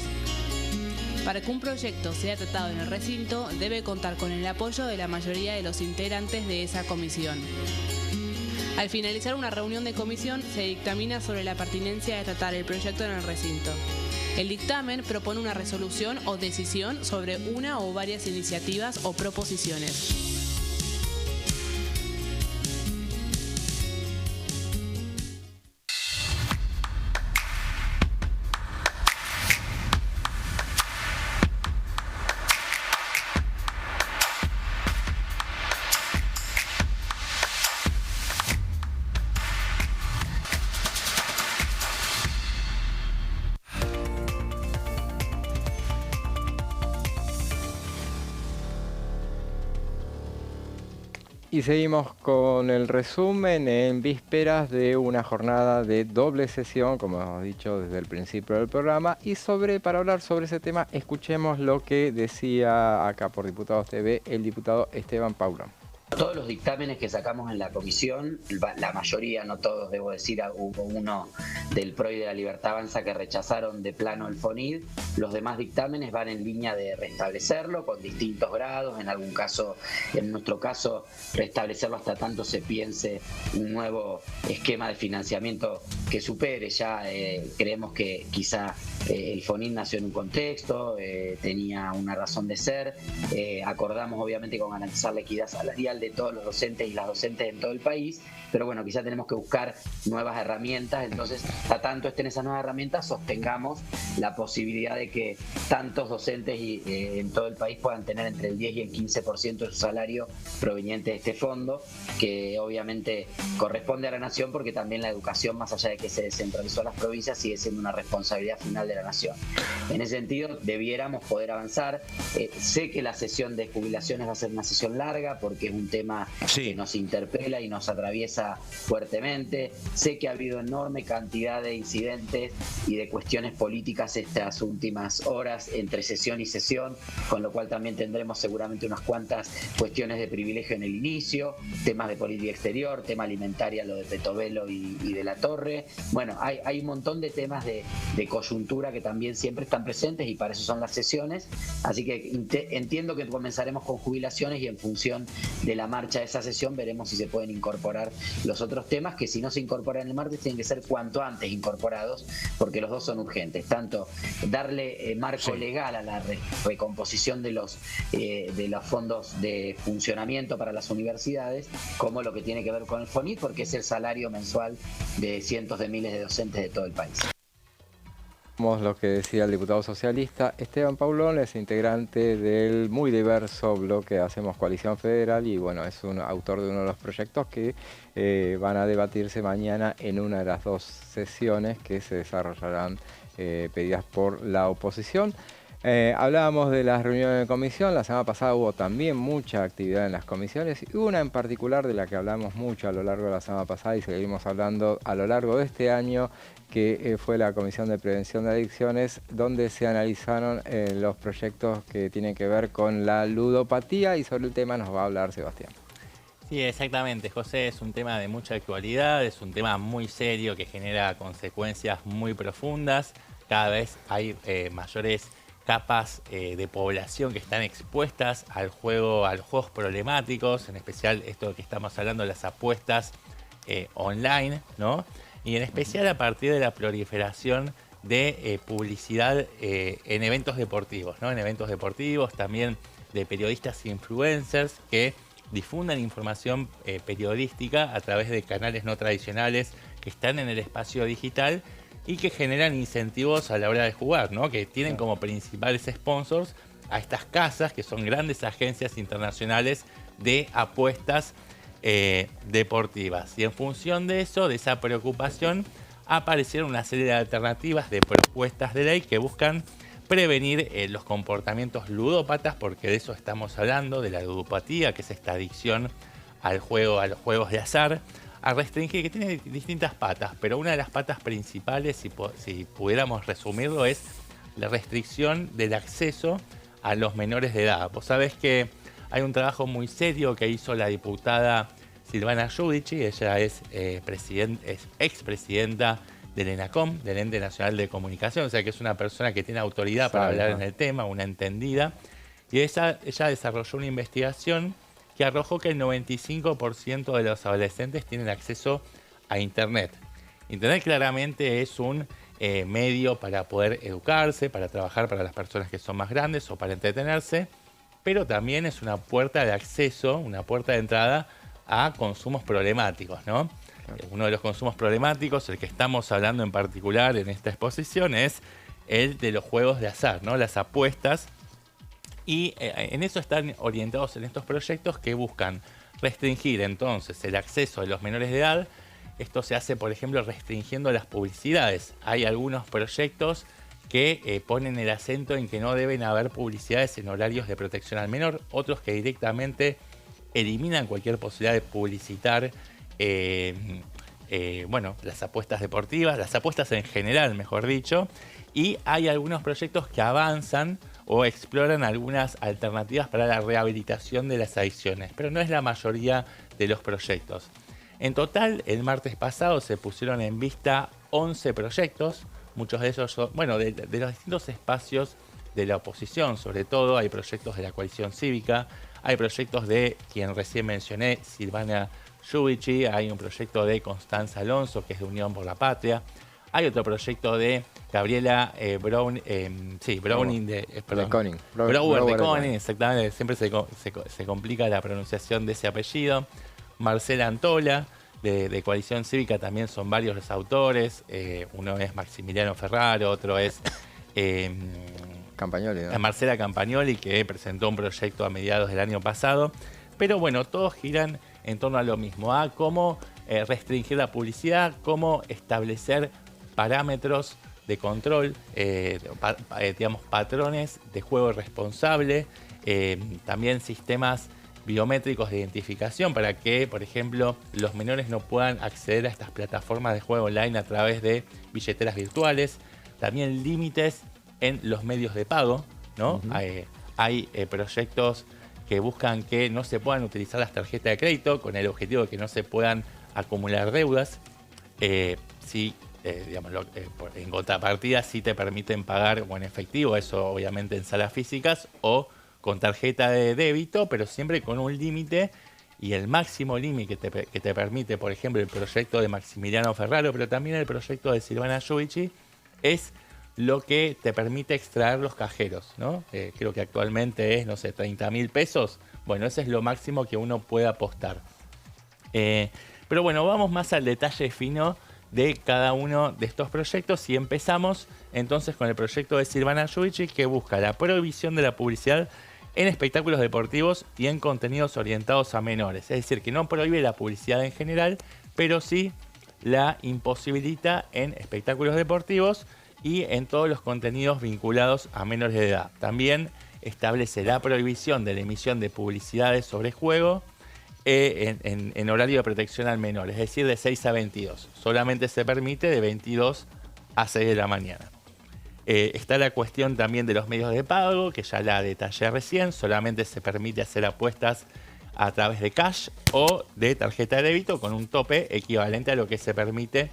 Para que un proyecto sea tratado en el recinto, debe contar con el apoyo de la mayoría de los integrantes de esa comisión. Al finalizar una reunión de comisión, se dictamina sobre la pertinencia de tratar el proyecto en el recinto. El dictamen propone una resolución o decisión sobre una o varias iniciativas o proposiciones. Y seguimos con el resumen en vísperas de una jornada de doble sesión, como hemos dicho desde el principio del programa. Y para hablar sobre ese tema, escuchemos lo que decía acá por Diputados TV el diputado Esteban Paulón. Todos los dictámenes que sacamos en la comisión, la mayoría, no todos, debo decir, hubo uno del PRO y de la Libertad Avanza que rechazaron de plano el FONID. Los demás dictámenes van en línea de restablecerlo con distintos grados, en nuestro caso, restablecerlo hasta tanto se piense un nuevo esquema de financiamiento que supere ya. Creemos que quizá el FONID nació en un contexto, tenía una razón de ser. Acordamos obviamente con garantizar la equidad salarial de todos los docentes y las docentes en todo el país, pero bueno, quizá tenemos que buscar nuevas herramientas. Entonces, a tanto estén esas nuevas herramientas, sostengamos la posibilidad de que tantos docentes en todo el país puedan tener entre el 10 y el 15% de su salario proveniente de este fondo, que obviamente corresponde a la Nación, porque también la educación, más allá de que se descentralizó a las provincias, sigue siendo una responsabilidad final de la Nación. En ese sentido, debiéramos poder avanzar. Sé que la sesión de jubilaciones va a ser una sesión larga, porque es un tema que nos interpela y nos atraviesa fuertemente. Sé que ha habido enorme cantidad de incidentes y de cuestiones políticas estas últimas horas entre sesión y sesión, con lo cual también tendremos seguramente unas cuantas cuestiones de privilegio en el inicio, temas de política exterior, tema alimentaria, lo de Petovelo y de la Torre. Bueno, hay un montón de temas de coyuntura que también siempre están presentes, y para eso son las sesiones. Así que entiendo que comenzaremos con jubilaciones, y en función de la marcha de esa sesión veremos si se pueden incorporar los otros temas, que si no se incorporan el martes tienen que ser cuanto antes incorporados, porque los dos son urgentes, tanto darle marco legal a la recomposición de los fondos de funcionamiento para las universidades, como lo que tiene que ver con el FONID, porque es el salario mensual de cientos de miles de docentes de todo el país. Lo que decía el diputado socialista Esteban Paulón, es integrante del muy diverso bloque Hacemos Coalición Federal, y bueno, es un autor de uno de los proyectos que van a debatirse mañana en una de las dos sesiones que se desarrollarán pedidas por la oposición. Hablábamos de las reuniones de comisión. La semana pasada hubo también mucha actividad en las comisiones, y una en particular de la que hablamos mucho a lo largo de la semana pasada y seguimos hablando a lo largo de este año, que fue la Comisión de Prevención de Adicciones, donde se analizaron los proyectos que tienen que ver con la ludopatía, y sobre el tema nos va a hablar Sebastián. Sí, exactamente, José, es un tema de mucha actualidad, es un tema muy serio que genera consecuencias muy profundas. Cada vez hay mayores capas de población que están expuestas a los juegos problemáticos, en especial esto que estamos hablando, las apuestas online, ¿no? Y en especial a partir de la proliferación de publicidad en eventos deportivos, ¿no? En eventos deportivos, también de periodistas e influencers que difundan información periodística a través de canales no tradicionales que están en el espacio digital y que generan incentivos a la hora de jugar, ¿no? Que tienen como principales sponsors a estas casas, que son grandes agencias internacionales de apuestas deportivas. Y en función de eso, de esa preocupación, aparecieron una serie de alternativas de propuestas de ley que buscan prevenir los comportamientos ludópatas, porque de eso estamos hablando, de la ludopatía, que es esta adicción al juego, a los juegos de azar, a restringir, que tiene distintas patas, pero una de las patas principales, si pudiéramos resumirlo, es la restricción del acceso a los menores de edad. Vos sabés que hay un trabajo muy serio que hizo la diputada Silvana Giudici, ella es expresidenta del ENACOM, del Ente Nacional de Comunicación, o sea que es una persona que tiene autoridad para hablar en el tema, una entendida, y ella desarrolló una investigación que arrojó que el 95% de los adolescentes tienen acceso a Internet. Internet claramente es un medio para poder educarse, para trabajar para las personas que son más grandes o para entretenerse, pero también es una puerta de acceso, una puerta de entrada a consumos problemáticos, ¿no? Uno de los consumos problemáticos, el que estamos hablando en particular en esta exposición, es el de los juegos de azar, ¿no? Las apuestas. Y en eso están orientados en estos proyectos que buscan restringir entonces el acceso de los menores de edad. Esto se hace, por ejemplo, restringiendo las publicidades. Hay algunos proyectos que ponen el acento en que no deben haber publicidades en horarios de protección al menor, otros que directamente eliminan cualquier posibilidad de publicitar las apuestas deportivas, las apuestas en general, mejor dicho, y hay algunos proyectos que avanzan o exploran algunas alternativas para la rehabilitación de las adicciones, pero no es la mayoría de los proyectos. En total, el martes pasado se pusieron en vista 11 proyectos, muchos de esos son, de los distintos espacios de la oposición, sobre todo hay proyectos de la coalición cívica, hay proyectos de quien recién mencioné, Silvana Giudici, hay un proyecto de Constanza Alonso, que es de Unión por la Patria, hay otro proyecto de Gabriela Browning de Koning. Brouwer de Koning, exactamente, siempre se complica la pronunciación de ese apellido. Marcela Antola, de Coalición Cívica, también son varios los autores. Uno es Maximiliano Ferraro, otro es Campagnoli, ¿no? Marcela Campagnoli, que presentó un proyecto a mediados del año pasado. Pero bueno, todos giran en torno a lo mismo, a cómo restringir la publicidad, cómo establecer parámetros de control, patrones de juego responsable, también sistemas biométricos de identificación para que, por ejemplo, los menores no puedan acceder a estas plataformas de juego online a través de billeteras virtuales, también límites en los medios de pago, ¿no? Hay proyectos que buscan que no se puedan utilizar las tarjetas de crédito con el objetivo de que no se puedan acumular deudas. En contrapartida sí te permiten pagar o en efectivo, eso obviamente en salas físicas, o con tarjeta de débito, pero siempre con un límite, y el máximo límite que te permite, por ejemplo, el proyecto de Maximiliano Ferraro, pero también el proyecto de Silvana Giudici, es lo que te permite extraer los cajeros, ¿no? Creo que actualmente es, 30.000 pesos. Bueno, ese es lo máximo que uno puede apostar. Pero bueno, vamos más al detalle fino de cada uno de estos proyectos y empezamos entonces con el proyecto de Silvana Giudici, que busca la prohibición de la publicidad en espectáculos deportivos y en contenidos orientados a menores. Es decir, que no prohíbe la publicidad en general, pero sí la imposibilita en espectáculos deportivos y en todos los contenidos vinculados a menores de edad. También establece la prohibición de la emisión de publicidades sobre juego en horario de protección al menor, es decir, de 6 a 22. Solamente se permite de 22 a 6 de la mañana. Está la cuestión también de los medios de pago, que ya la detallé recién. Solamente se permite hacer apuestas a través de cash o de tarjeta de débito con un tope equivalente a lo que se permite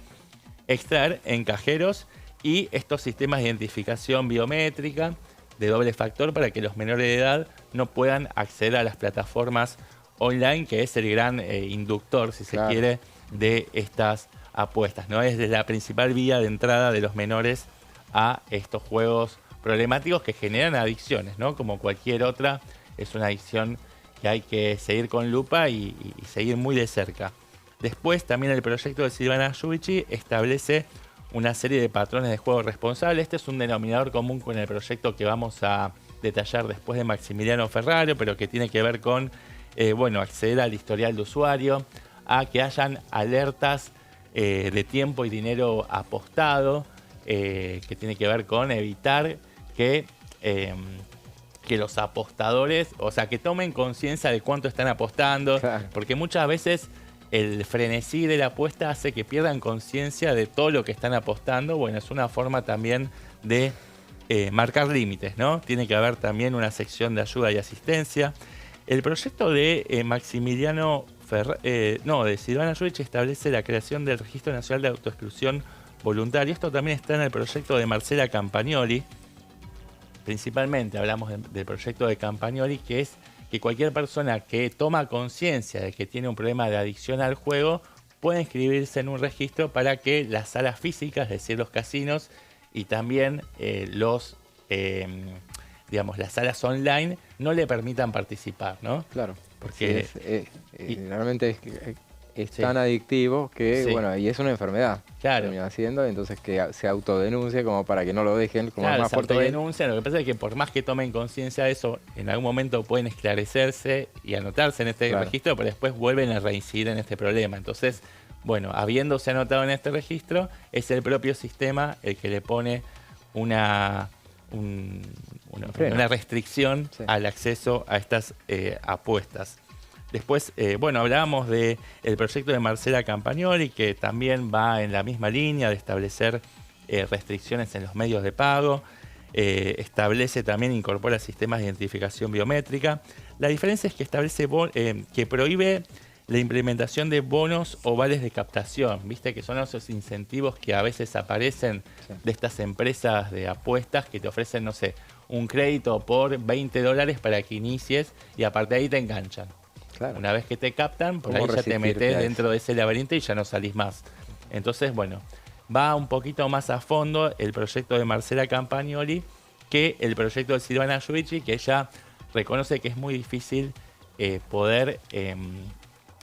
extraer en cajeros, y estos sistemas de identificación biométrica de doble factor para que los menores de edad no puedan acceder a las plataformas online, que es el gran inductor, si se quiere, de estas apuestas, ¿no? Es la principal vía de entrada de los menores a estos juegos problemáticos que generan adicciones, ¿no? Como cualquier otra, es una adicción que hay que seguir con lupa y seguir muy de cerca. Después también el proyecto de Silvana Giudici establece una serie de patrones de juego responsable. Este es un denominador común con el proyecto que vamos a detallar después de Maximiliano Ferrario, pero que tiene que ver con acceder al historial de usuario, a que hayan alertas de tiempo y dinero apostado, que tiene que ver con evitar que los apostadores, o sea, que tomen conciencia de cuánto están apostando, claro. Porque muchas veces el frenesí de la apuesta hace que pierdan conciencia de todo lo que están apostando. Bueno, es una forma también de marcar límites, ¿no? Tiene que haber también una sección de ayuda y asistencia. El proyecto de de Silvana Giudici establece la creación del Registro Nacional de Autoexclusión Voluntaria. Esto también está en el proyecto de Marcela Campagnoli. Principalmente hablamos del proyecto de Campagnoli, que es que cualquier persona que toma conciencia de que tiene un problema de adicción al juego puede inscribirse en un registro para que las salas físicas, es decir, los casinos, y también las salas online no le permitan participar, ¿no? Claro, porque realmente es tan adictivo que, y es una enfermedad. Claro. Termina haciendo, entonces que se autodenuncie como para que no lo dejen. Como claro, más se fuerte autodenuncian. Lo que pasa es que por más que tomen conciencia de eso, en algún momento pueden esclarecerse y anotarse en este registro, pero después vuelven a reincidir en este problema. Entonces, habiéndose anotado en este registro, es el propio sistema el que le pone una restricción al acceso a estas apuestas. Después, hablábamos del proyecto de Marcela Campagnoli, que también va en la misma línea de establecer restricciones en los medios de pago. Establece también, incorpora sistemas de identificación biométrica. La diferencia es que establece que prohíbe la implementación de bonos o vales de captación. Viste que son esos incentivos que a veces aparecen de estas empresas de apuestas que te ofrecen, no sé, un crédito por $20 para que inicies y aparte de ahí te enganchan. Claro. Una vez que te captan, por ahí ya te metes dentro de ese laberinto y ya no salís más. Entonces, va un poquito más a fondo el proyecto de Marcela Campagnoli que el proyecto de Silvana Giudici, que ella reconoce que es muy difícil poder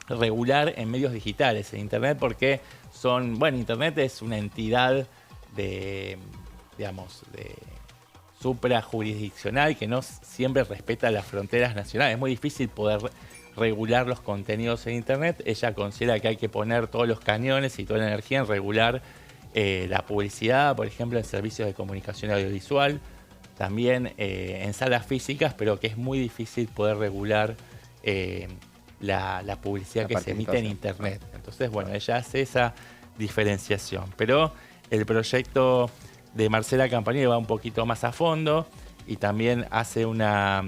regular en medios digitales, en Internet, porque Internet es una entidad de suprajurisdiccional que no siempre respeta las fronteras nacionales. Es muy difícil poder regular los contenidos en Internet. Ella considera que hay que poner todos los cañones y toda la energía en regular la publicidad, por ejemplo, en servicios de comunicación audiovisual, también en salas físicas, pero que es muy difícil poder regular la publicidad que se emite en Internet. Entonces, ella hace esa diferenciación. Pero el proyecto de Marcela Campagnoli va un poquito más a fondo y también hace una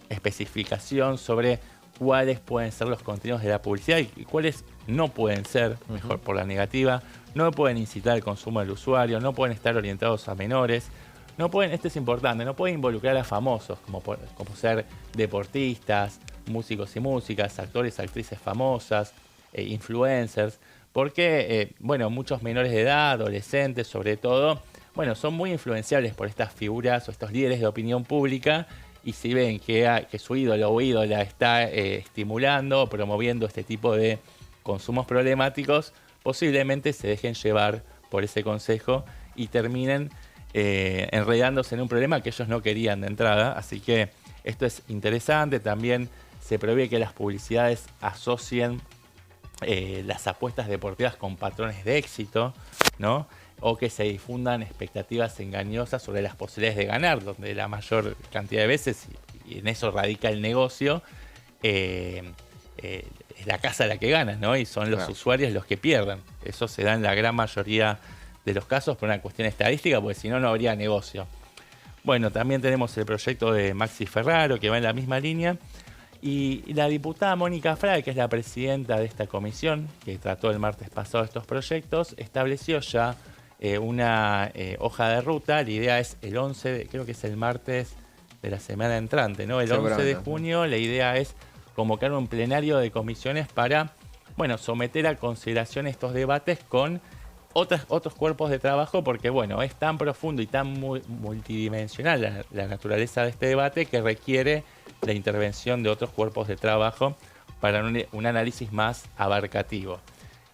especificación sobre cuáles pueden ser los contenidos de la publicidad y cuáles no pueden ser, mejor por la negativa, no pueden incitar al consumo del usuario, no pueden estar orientados a menores, no pueden, esto es importante, no pueden involucrar a famosos como ser deportistas, músicos y músicas, actores, actrices famosas, influencers, porque muchos menores de edad, adolescentes sobre todo, son muy influenciables por estas figuras o estos líderes de opinión pública. Y si ven que su ídolo o ídola está estimulando o promoviendo este tipo de consumos problemáticos, posiblemente se dejen llevar por ese consejo y terminen enredándose en un problema que ellos no querían de entrada. Así que esto es interesante. También se prohíbe que las publicidades asocien las apuestas deportivas con patrones de éxito, ¿no? O que se difundan expectativas engañosas sobre las posibilidades de ganar, donde la mayor cantidad de veces, y en eso radica el negocio, es la casa la que gana, ¿no? Y son los usuarios los que pierden. Eso se da en la gran mayoría de los casos por una cuestión estadística, porque si no, no habría negocio. También tenemos el proyecto de Maxi Ferraro, que va en la misma línea, y la diputada Mónica Fraga, que es la presidenta de esta comisión, que trató el martes pasado estos proyectos, estableció ya una hoja de ruta. La idea es el 11, creo que es el martes de la semana entrante, ¿no? El 11 de junio la idea es convocar un plenario de comisiones para bueno, someter a consideración estos debates con otros cuerpos de trabajo, porque bueno, es tan profundo y tan multidimensional la naturaleza de este debate que requiere la intervención de otros cuerpos de trabajo para un análisis más abarcativo.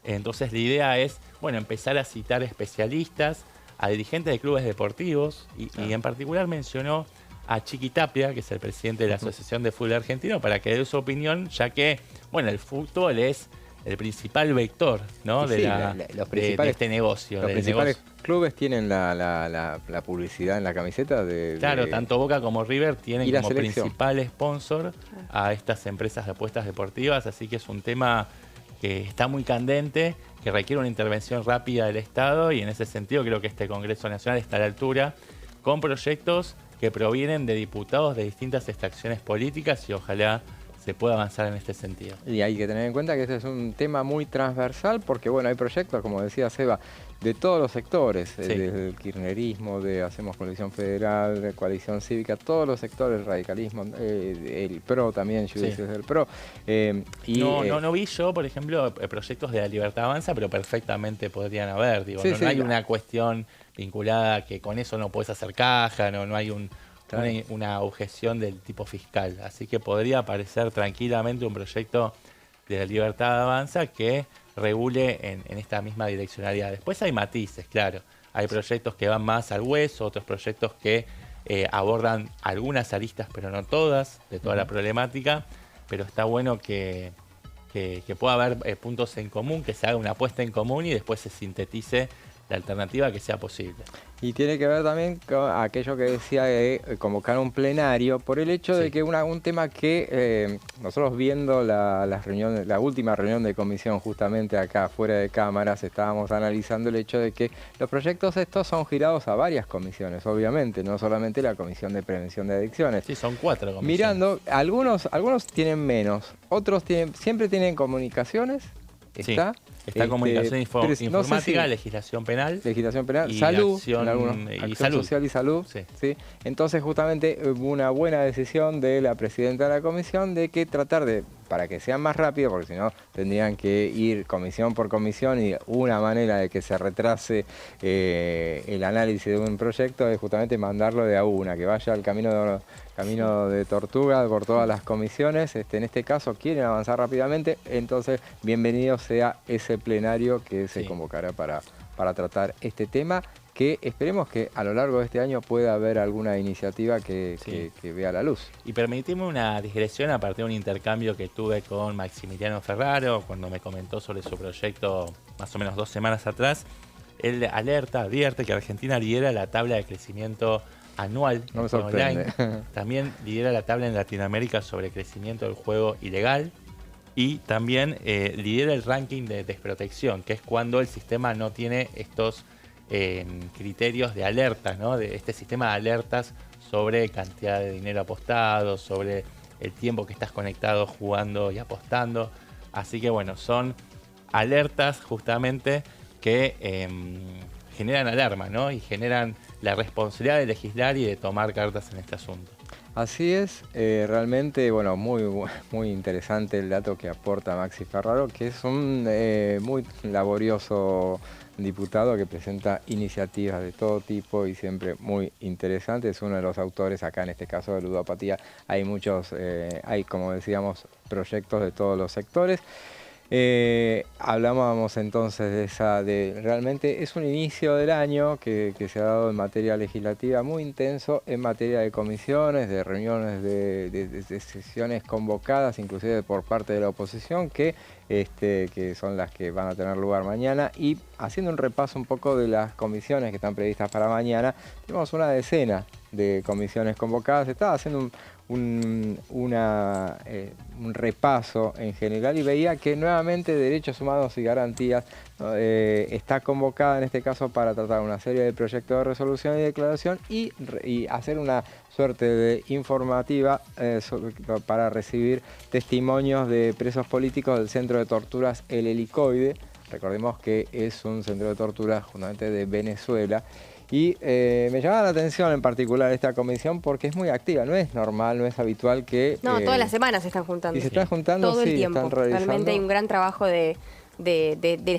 Entonces la idea es, bueno, empezar a citar especialistas, a dirigentes de clubes deportivos y en particular mencionó a Chiqui Tapia, que es el presidente de la Asociación de Fútbol Argentino, para que dé su opinión, ya que, bueno, el fútbol es el principal vector, ¿no? de este negocio. Los principales clubes tienen la publicidad en la camiseta Claro, tanto Boca como River tienen como principal sponsor a estas empresas de apuestas deportivas, así que es un tema que está muy candente, que requiere una intervención rápida del Estado, y en ese sentido creo que este Congreso Nacional está a la altura, con proyectos que provienen de diputados de distintas extracciones políticas, y ojalá se puede avanzar en este sentido. Y hay que tener en cuenta que este es un tema muy transversal porque, bueno, hay proyectos, como decía Seba, de todos los sectores, desde el kirchnerismo, de Hacemos Coalición Federal, de Coalición Cívica, todos los sectores, el radicalismo, el PRO también, Judicios del PRO. No vi yo, por ejemplo, proyectos de La Libertad Avanza, pero perfectamente podrían haber. Digo, no hay una cuestión vinculada que con eso no puedes hacer caja, no hay una objeción del tipo fiscal. Así que podría aparecer tranquilamente un proyecto de La Libertad Avanza que regule en esta misma direccionalidad. Después hay matices, claro. Hay proyectos que van más al hueso, otros proyectos que abordan algunas aristas, pero no todas, de toda la problemática. Pero está bueno que pueda haber puntos en común, que se haga una apuesta en común y después se sintetice la alternativa que sea posible. Y tiene que ver también con aquello que decía de convocar un plenario, por el hecho de que un tema que nosotros viendo la última reunión de comisión justamente acá fuera de cámaras, estábamos analizando el hecho de que los proyectos estos son girados a varias comisiones, obviamente, no solamente la Comisión de Prevención de Adicciones. Sí, son 4 comisiones. Mirando, algunos tienen menos, otros siempre tienen comunicaciones. Está comunicación informática, legislación penal. Legislación penal, y salud, acción salud. Social y salud. Sí. Entonces, justamente, hubo una buena decisión de la presidenta de la comisión de que tratar de, para que sean más rápidos, porque si no tendrían que ir comisión por comisión, y una manera de que se retrase el análisis de un proyecto es justamente mandarlo de a una, que vaya al camino de tortuga por todas las comisiones. En este caso quieren avanzar rápidamente, entonces bienvenido sea ese plenario que se convocará para tratar este tema, que esperemos que a lo largo de este año pueda haber alguna iniciativa que vea la luz. Y permitime una digresión a partir de un intercambio que tuve con Maximiliano Ferraro cuando me comentó sobre su proyecto más o menos 2 semanas atrás. Él advierte que Argentina lidera la tabla de crecimiento anual online. También lidera la tabla en Latinoamérica sobre crecimiento del juego ilegal. Y también lidera el ranking de desprotección, que es cuando el sistema no tiene estos criterios de alerta, ¿no? De este sistema de alertas sobre cantidad de dinero apostado, sobre el tiempo que estás conectado jugando y apostando. Así que bueno, son alertas justamente que generan alarma, ¿no? Y generan la responsabilidad de legislar y de tomar cartas en este asunto. Así es, realmente, bueno, muy interesante el dato que aporta Maxi Ferraro, que es un muy laborioso diputado que presenta iniciativas de todo tipo y siempre muy interesantes. Es uno de los autores acá, en este caso de ludopatía. Hay muchos, como decíamos, proyectos de todos los sectores. Hablábamos entonces realmente es un inicio del año que se ha dado en materia legislativa muy intenso, en materia de comisiones, de reuniones, de sesiones convocadas, inclusive por parte de la oposición, que son las que van a tener lugar mañana. Y haciendo un repaso un poco de las comisiones que están previstas para mañana, tenemos una decena de comisiones convocadas. Estaba haciendo un repaso en general y veía que nuevamente Derechos Humanos y Garantías está convocada en este caso para tratar una serie de proyectos de resolución y declaración y hacer una suerte de informativa para recibir testimonios de presos políticos del Centro de Torturas El Helicoide. Recordemos que es un centro de tortura justamente de Venezuela. Y me llamaba la atención en particular esta comisión porque es muy activa, no es normal, no es habitual que... No, todas las semanas se están juntando. Y se están juntando, todo el sí, tiempo. están realizando... Realmente hay un gran trabajo de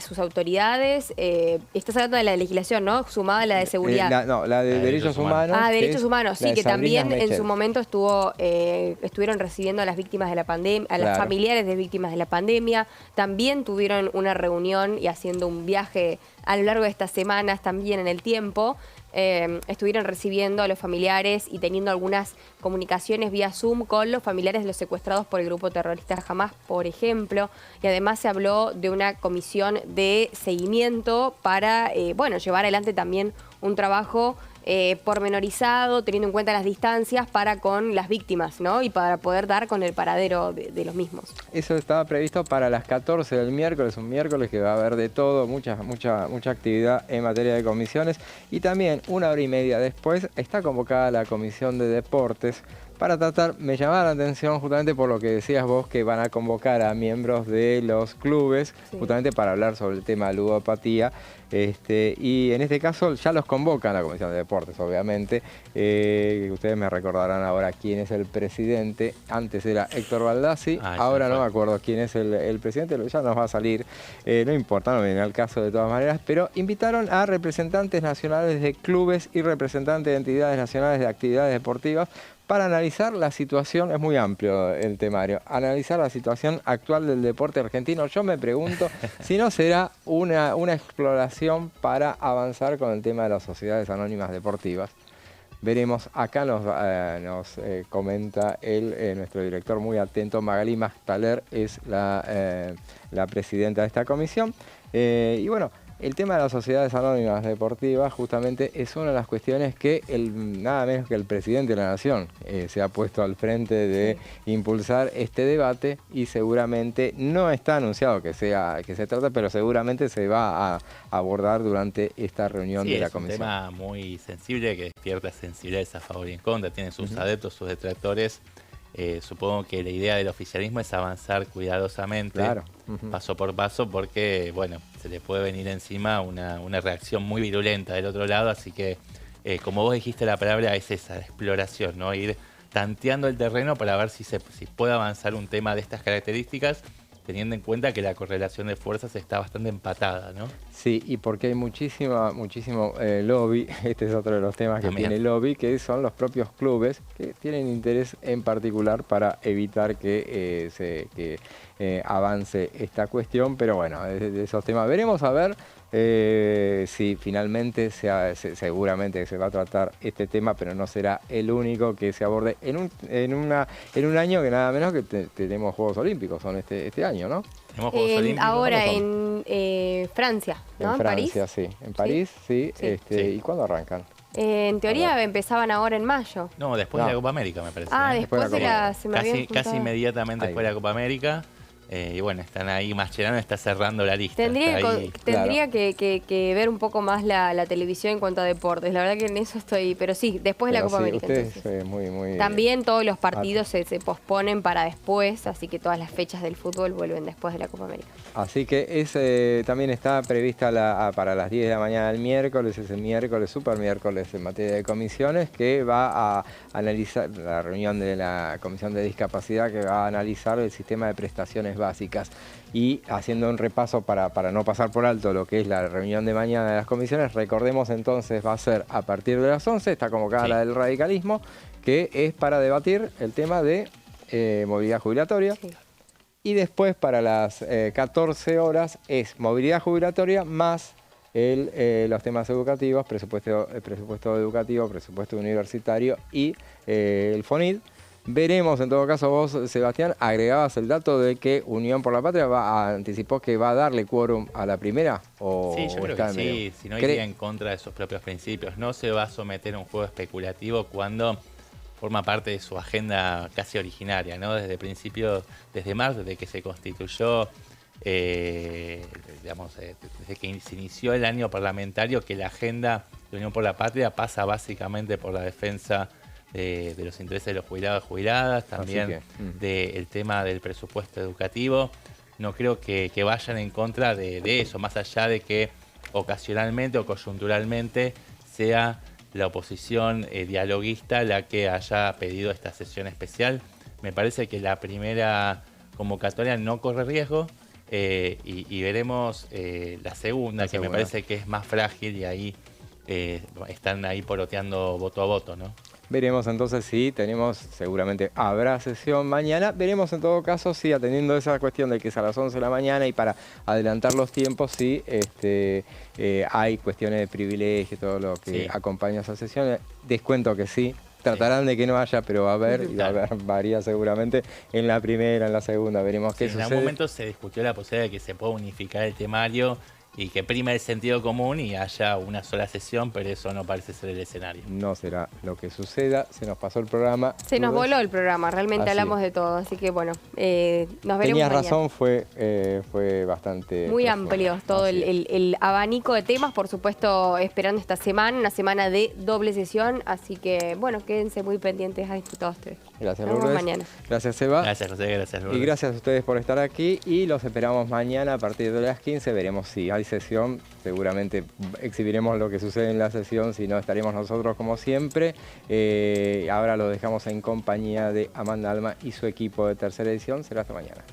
sus autoridades. Estás hablando de la legislación, ¿no? Sumada a la de seguridad. La de derechos humanos. Ah, derechos humanos, sí, que también en Mechel. su momento estuvieron recibiendo a las víctimas de la pandemia, a las familiares de víctimas de la pandemia. También tuvieron una reunión y haciendo un viaje a lo largo de estas semanas también en el tiempo. Estuvieron recibiendo a los familiares y teniendo algunas comunicaciones vía Zoom con los familiares de los secuestrados por el grupo terrorista Hamas, por ejemplo. Y además se habló de una comisión de seguimiento para, llevar adelante también un trabajo pormenorizado, teniendo en cuenta las distancias para con las víctimas, ¿no? Y para poder dar con el paradero de los mismos. Eso estaba previsto para las 14 del miércoles, un miércoles que va a haber de todo, mucha actividad en materia de comisiones. Y también 1 hora y media después está convocada la Comisión de Deportes para tratar, me llamaba la atención justamente por lo que decías vos, que van a convocar a miembros de los clubes, justamente para hablar sobre el tema de ludopatía. Y en este caso ya los convocan la Comisión de Deportes, obviamente. Ustedes me recordarán ahora quién es el presidente. Antes era Héctor Baldassi, ahora no me acuerdo quién es el presidente, ya nos va a salir. No importa, no viene al caso de todas maneras, pero invitaron a representantes nacionales de clubes y representantes de entidades nacionales de actividades deportivas para analizar la situación, es muy amplio el temario, analizar la situación actual del deporte argentino. Yo me pregunto si no será una exploración para avanzar con el tema de las sociedades anónimas deportivas. Veremos, acá nos comenta nuestro director muy atento, Magalí Magtaler, es la presidenta de esta comisión. Y bueno, el tema de las sociedades anónimas deportivas justamente es una de las cuestiones que nada menos que el presidente de la Nación se ha puesto al frente de impulsar este debate y seguramente no está anunciado que se trata, pero seguramente se va a abordar durante esta reunión de la comisión. Es un tema muy sensible que despierta sensibilidades a favor y en contra, tiene sus adeptos, sus detractores. Supongo que la idea del oficialismo es avanzar cuidadosamente, paso por paso, porque bueno, se le puede venir encima una reacción muy virulenta del otro lado, así que como vos dijiste, la palabra es esa, la exploración, ¿no? Ir tanteando el terreno para ver si puede avanzar un tema de estas características, teniendo en cuenta que la correlación de fuerzas está bastante empatada, ¿no? Sí, y porque hay muchísimo lobby, este es otro de los temas que tiene el lobby, que son los propios clubes que tienen interés en particular para evitar que avance esta cuestión, pero bueno, de esos temas veremos a ver si finalmente seguramente se va a tratar este tema, pero no será el único que se aborde en un año que nada menos que tenemos Juegos Olímpicos, son este año, ¿no? Tenemos Juegos Olímpicos. Ahora en Francia, ¿no? En Francia, París. sí. En París, sí. ¿Y cuándo arrancan? En teoría empezaban ahora en mayo. No, después de la Copa América, me parece. Después de la... Casi inmediatamente después de la Copa América. Y bueno, están ahí, Mascherano está cerrando la lista. Tendría que ver un poco más la televisión en cuanto a deportes. La verdad que en eso estoy... Pero sí, después de la Copa América. También todos los partidos se posponen para después, así que todas las fechas del fútbol vuelven después de la Copa América. Así que también está prevista para las 10 de la mañana del miércoles, ese miércoles, super miércoles en materia de comisiones, que va a analizar la reunión de la Comisión de Discapacidad, que va a analizar el sistema de prestaciones básicas. Y haciendo un repaso para no pasar por alto lo que es la reunión de mañana de las comisiones, recordemos entonces va a ser a partir de las 11, está convocada la del radicalismo, que es para debatir el tema de movilidad jubilatoria. Y después para las 14 horas es movilidad jubilatoria más los temas educativos, presupuesto educativo, presupuesto universitario y el FONID. Veremos, en todo caso, vos, Sebastián, agregabas el dato de que Unión por la Patria anticipó que va a darle quórum a la primera. Sí, yo creo que sí, si no iría en contra de sus propios principios. No se va a someter a un juego especulativo cuando forma parte de su agenda casi originaria, ¿no? Desde principio, desde marzo, desde que se constituyó, desde que se inició el año parlamentario, que la agenda de Unión por la Patria pasa básicamente por la defensa de los intereses de los jubilados y jubiladas, también del tema del presupuesto educativo. No creo que vayan en contra de eso, más allá de que ocasionalmente o coyunturalmente sea la oposición dialoguista la que haya pedido esta sesión especial. Me parece que la primera convocatoria no corre riesgo y veremos la segunda, que me parece que es más frágil y ahí están ahí poroteando voto a voto, ¿no? Veremos entonces si tenemos, seguramente habrá sesión mañana. Veremos en todo caso si, atendiendo esa cuestión de que es a las 11 de la mañana y para adelantar los tiempos, si hay cuestiones de privilegio, todo lo que acompaña esa sesión. Descuento que sí. Tratarán de que no haya, pero va a haber, y va a haber varias seguramente en la primera, en la segunda. Veremos qué sucede. En algún momento se discutió la posibilidad de que se pueda unificar el temario y que prima el sentido común y haya una sola sesión, pero eso no parece ser el escenario. No será lo que suceda, se nos pasó el programa. Se nos voló el programa, realmente hablamos de todo, así que bueno, nos veremos Tenías mañana. razón, fue bastante... Muy amplio todo el abanico de temas, por supuesto, esperando esta semana, una semana de doble sesión, así que bueno, quédense muy pendientes a Diputados TV. Gracias, Nos vemos Lourdes. mañana. Gracias, Seba. Gracias, José, gracias, Lourdes. Y gracias a ustedes por estar aquí y los esperamos mañana a partir de las 15. Veremos si hay sesión, seguramente exhibiremos lo que sucede en la sesión, si no estaremos nosotros como siempre. Ahora lo dejamos en compañía de Amanda Alma y su equipo de Tercera Edición. Será hasta mañana.